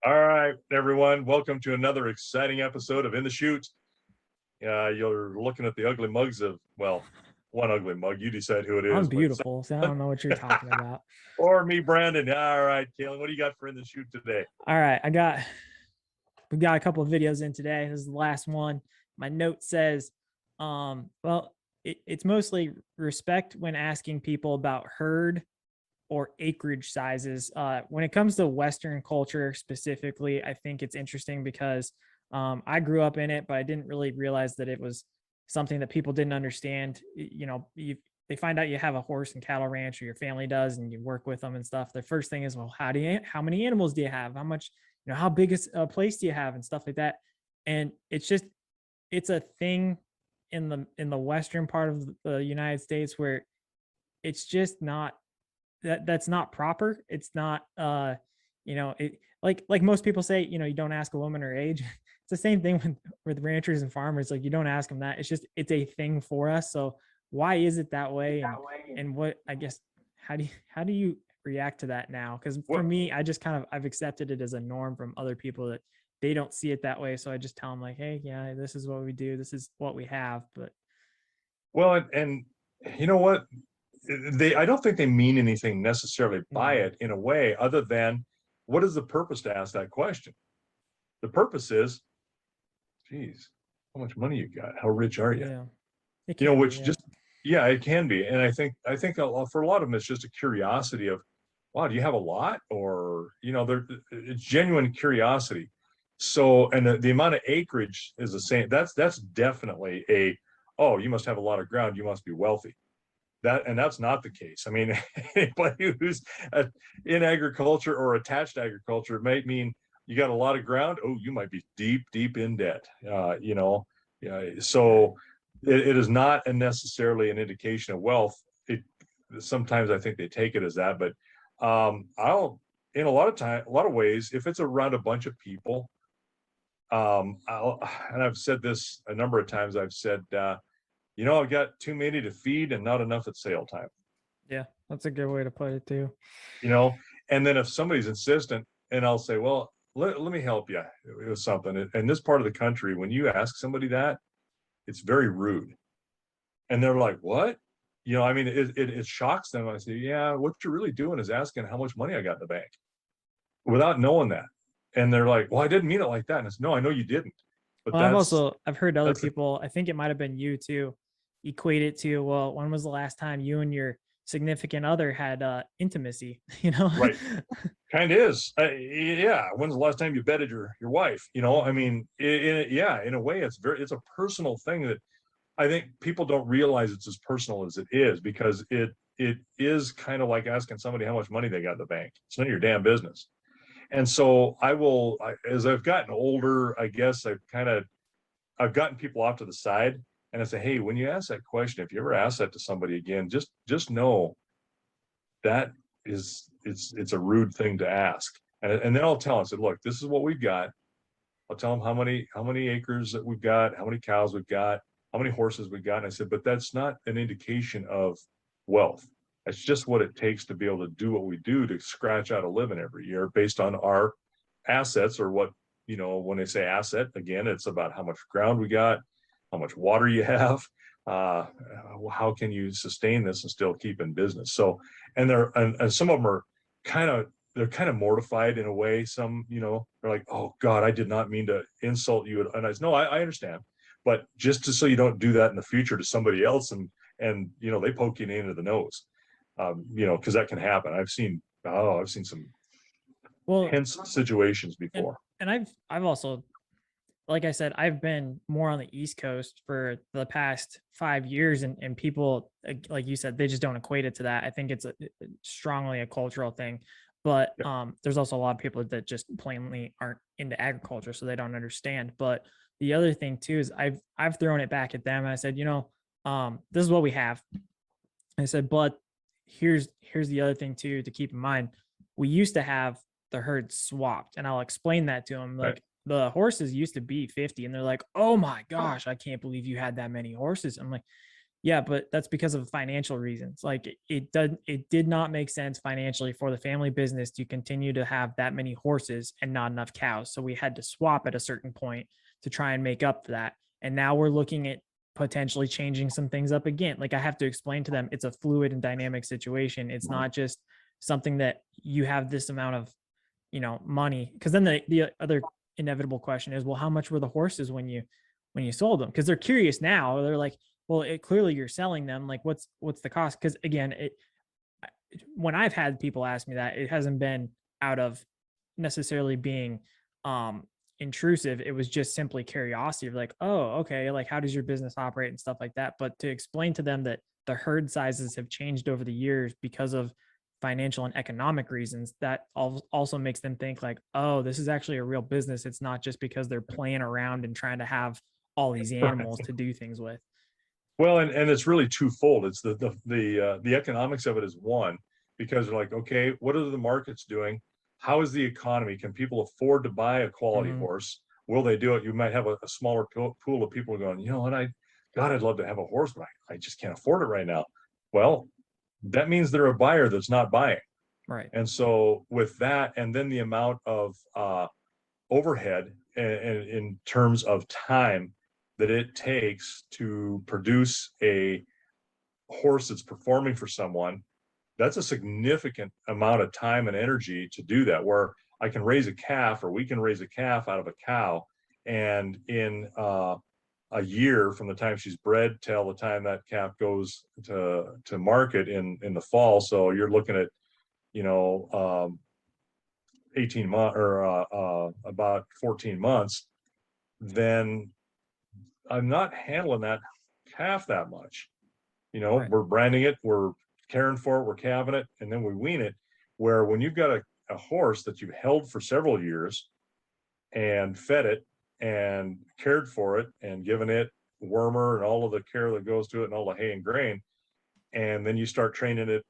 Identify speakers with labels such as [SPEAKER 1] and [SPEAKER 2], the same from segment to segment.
[SPEAKER 1] All right, everyone. Welcome to another exciting episode of In the Chute. You're looking at the ugly mugs of, well, one ugly mug. You decide who it
[SPEAKER 2] I'm
[SPEAKER 1] is, but
[SPEAKER 2] beautiful, so I don't know what you're talking about.
[SPEAKER 1] or me, Brandon. All right, Calen, what do you got for In the Chute today?
[SPEAKER 2] All right, we got a couple of videos in today. This is the last one. My note says, it's mostly respect when asking people about herd or acreage sizes. When it comes to Western culture specifically, I think it's interesting because I grew up in it, but I didn't really realize that it was something that people didn't understand. They find out you have a horse and cattle ranch, or your family does, and you work with them and stuff. The first thing is, well, how many animals do you have? How much, how big is a place do you have, and stuff like that. And it's a thing in the western part of the United States where it's just not that's not proper. It's not it like most people say, you don't ask a woman her age. It's the same thing with ranchers and farmers. Like, you don't ask them that. It's a thing for us. So why is it that way? And what, I guess, how do you react to that now? Because for
[SPEAKER 1] What?
[SPEAKER 2] me, I've accepted it as a norm from other people that they don't see it that way. So I just tell them, like, hey, yeah, this is what we do. This is what we have. But
[SPEAKER 1] Well, and you know what? I don't think they mean anything necessarily by
[SPEAKER 2] no,
[SPEAKER 1] it in a way other than what is the purpose to ask that question? The purpose is, geez, how much money you got? How rich are you?
[SPEAKER 2] yeah, it can be.
[SPEAKER 1] Which
[SPEAKER 2] Yeah.
[SPEAKER 1] just, yeah, it can be. And I think for a lot of them, it's just a curiosity of, wow, do you have a lot? Or, it's genuine curiosity. So, and the amount of acreage is the same. That's definitely oh, you must have a lot of ground. You must be wealthy. And that's not the case. I mean, anybody who's in agriculture or attached to agriculture, it might mean you got a lot of ground. Oh, you might be deep, deep in debt. Yeah. So it is not necessarily an indication of wealth. It Sometimes I think they take it as that, but I'll in a lot of ways, if it's around a bunch of people, and I've said this a number of times. I've said, I've got too many to feed and not enough at sale time.
[SPEAKER 2] Yeah, that's a good way to put it too.
[SPEAKER 1] you know and then if somebody's insistent, and I'll say, well, let me help you with something. In this part of the country, when you ask somebody that, it's very rude, and they're like, what? I mean, it shocks them. I say, yeah, what you're really doing is asking how much money I got in the bank without knowing that. And they're like, well, I didn't mean it like that. And it's, no, I know you didn't, but
[SPEAKER 2] Well, I've heard other
[SPEAKER 1] that's the
[SPEAKER 2] people, I think it might have been you too, equate it to, well, when was the last time you and your significant other had intimacy,
[SPEAKER 1] right. Kind of is. Yeah. When's the last time you betted your wife? I
[SPEAKER 2] Mhm.
[SPEAKER 1] mean, yeah, in a way, it's a personal thing that I think people don't realize it's as personal as it is, because it is kind of like asking somebody how much money they got in the bank. It's none of your damn business. And so as I've gotten older, I guess I've gotten people off to the side, and I say, hey, when you ask that question, if you ever ask that to somebody again, just know that it's a rude thing to ask. And then I'll tell them, I said, look, this is what we've got. I'll tell them how many acres that we've got, how many cows we've got, how many horses we've got. And I said, but that's not an indication of wealth. That's just what it takes to be able to do what we do, to scratch out a living every year based on our assets, or what, when they say asset, again, it's about how much ground we got, how much water you have, uh, how can you sustain this and still keep in business. So, and some of them are kind of they're kind of mortified in a way. Some, they're like, oh God, I did not mean to insult you. And I said, no, I understand. But just so you don't do that in the future to somebody else, and they poke you into the nose, because that can happen. I've seen some
[SPEAKER 2] Well,
[SPEAKER 1] tense situations
[SPEAKER 2] and
[SPEAKER 1] before.
[SPEAKER 2] and I've also, like I said, I've been more on the East Coast for the past 5 years, and people, like you said, they just don't equate it to that. I think it's strongly a cultural thing, but
[SPEAKER 1] Yeah.
[SPEAKER 2] there's also a lot of people that just plainly aren't into agriculture, so they don't understand. But the other thing too is I've thrown it back at them, and I said, this is what we have. I said, but here's the other thing too to keep in mind. We used to have the herd swapped, and I'll explain that to them.
[SPEAKER 1] Right.
[SPEAKER 2] Like, the horses used to be 50, and they're like, "Oh my gosh, I can't believe you had that many horses." I'm like, Yeah, but that's because of financial reasons. Like it did not make sense financially for the family business to continue to have that many horses and not enough cows. So we had to swap at a certain point to try and make up for that. And now we're looking at potentially changing some things up again. Like I have to explain to them it's a fluid and dynamic situation. It's not just something that you have this amount of, money. Because then the other inevitable question is, well, how much were the horses when you sold them? Because they're curious now. They're like, well, clearly you're selling them. Like, what's the cost? Because again, when I've had people ask me that, it hasn't been out of necessarily being um intrusive. It was just simply curiosity of like, oh, okay, like how does your business operate and stuff like that. But to explain to them that the herd sizes have changed over the years because of financial and economic reasons, that also makes them think like, oh, this is actually a real business. It's not just because they're playing around and trying to have all these animals to do things with.
[SPEAKER 1] Well, and it's really twofold. It's the economics of it is one, because they're like, okay, what are the markets doing? How is the economy? Can people afford to buy a quality
[SPEAKER 2] Mhm.
[SPEAKER 1] horse? Will they do it? You might have a smaller pool of people going, you know what, God, I'd love to have a horse, but I just can't afford it right now. Well, that means they're a buyer that's not buying.
[SPEAKER 2] Right.
[SPEAKER 1] And so with that, and then the amount of overhead in terms of time that it takes to produce a horse that's performing for someone, that's a significant amount of time and energy to do that. Where I can raise a calf, or we can raise a calf out of a cow, and in a year from the time she's bred till the time that calf goes to market in the fall. So you're looking at, you know, 18 months or about 14 months. Then I'm not handling that calf that much.
[SPEAKER 2] Right.
[SPEAKER 1] We're branding it, we're caring for it, we're calving it, and then we wean it. Where when you've got a horse that you've held for several years and fed it and cared for it and given it wormer and all of the care that goes to it and all the hay and grain, and then you start training it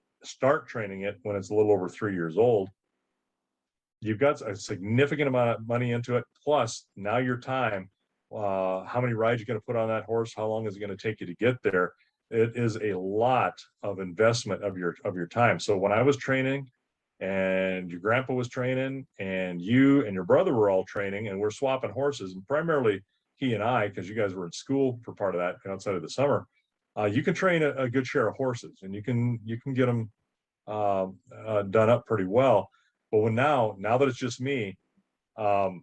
[SPEAKER 1] when it's a little over 3 years old, you've got a significant amount of money into it. Plus now your time, how many rides you're going to put on that horse, how long is it going to take you to get there? It is a lot of investment of your time. So when I was training and your grandpa was training and you and your brother were all training and we're swapping horses, and primarily he and I, because you guys were in school for part of that outside of the summer, you can train a good share of horses, and you can get them done up pretty well. But now that it's just me, um,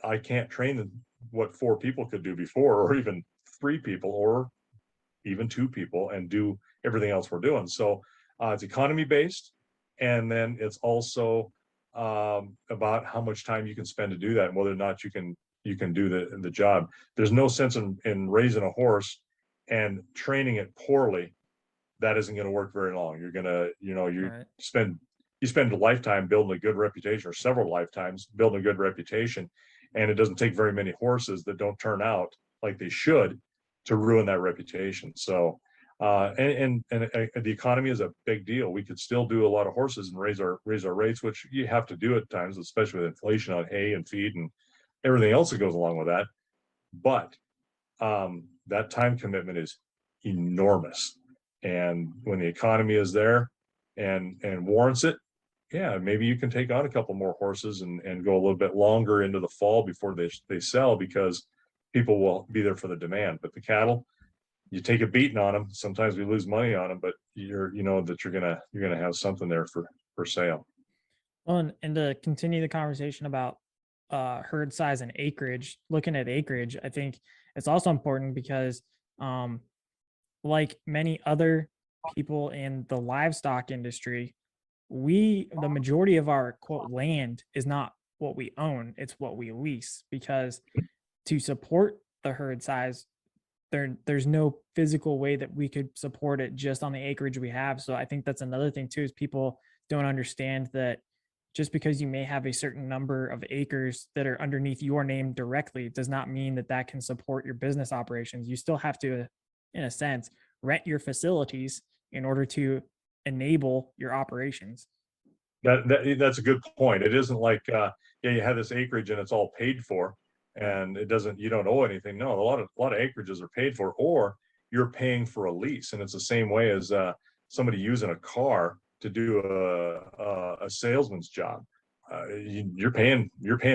[SPEAKER 1] I can't train what four people could do before, or even three people, or even two people, and do everything else we're doing. So it's economy based, and then it's also about how much time you can spend to do that, and whether or not you can do the job. There's no sense in raising a horse and training it poorly. That isn't going to work very long. You're gonna,
[SPEAKER 2] Right.
[SPEAKER 1] spend you spend a lifetime building a good reputation, or several lifetimes building a good reputation, and it doesn't take very many horses that don't turn out like they should to ruin that reputation. So, the economy is a big deal. We could still do a lot of horses and raise our rates, which you have to do at times, especially with inflation on hay and feed and everything else that goes along with that. But that time commitment is enormous. And when the economy is there and warrants it, yeah, maybe you can take on a couple more horses and go a little bit longer into the fall before they sell, because people will be there for the demand. But the cattle, you take a beating on them. Sometimes we lose money on them, but you know that you're gonna have something there for sale.
[SPEAKER 2] Well, and to continue the conversation about herd size and acreage, looking at acreage, I think it's also important because, um, like many other people in the livestock industry, the majority of our quote land is not what we own, it's what we lease. Because to support the herd size, there's no physical way that we could support it just on the acreage we have. So I think that's another thing too, is people don't understand that just because you may have a certain number of acres that are underneath your name directly does not mean that that can support your business operations. You still have to, in a sense, rent your facilities in order to enable your operations.
[SPEAKER 1] That's a good point. It isn't like, yeah, you have this acreage and it's all paid for,
[SPEAKER 2] Right.
[SPEAKER 1] and you don't owe anything. No, a lot of acreages are paid for, or you're paying for a lease. And it's the same way as somebody using a car to do a salesman's job. You're paying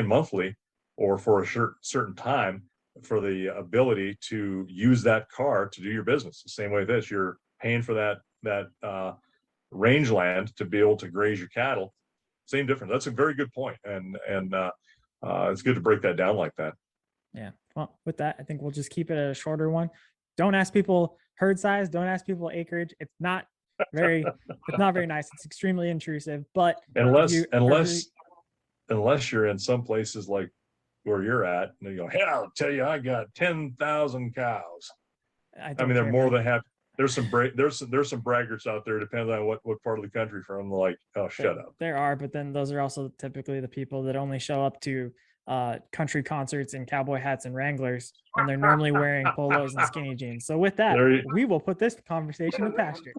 [SPEAKER 1] monthly or for a certain time for the ability to use that car to do your business. The same way this, you're paying for that rangeland to be able to graze your cattle. Same difference. That's a very good point, and it's good to break that down like that.
[SPEAKER 2] Yeah. Well, with that, I think we'll just keep it a shorter one. Don't ask people herd size. Don't ask people acreage. It's not very nice. It's extremely intrusive. But
[SPEAKER 1] unless you're in some places like where you're at, and you go, hey, I'll tell you, I got 10,000 cows. I mean, they're more than happy. There's some braggarts out there, depending on what part of the country from. Like, oh, shut up.
[SPEAKER 2] There are, but then those are also typically the people that only show up to country concerts in cowboy hats and Wranglers when they're normally wearing polos and skinny jeans. So with that, we will put this conversation to pasture.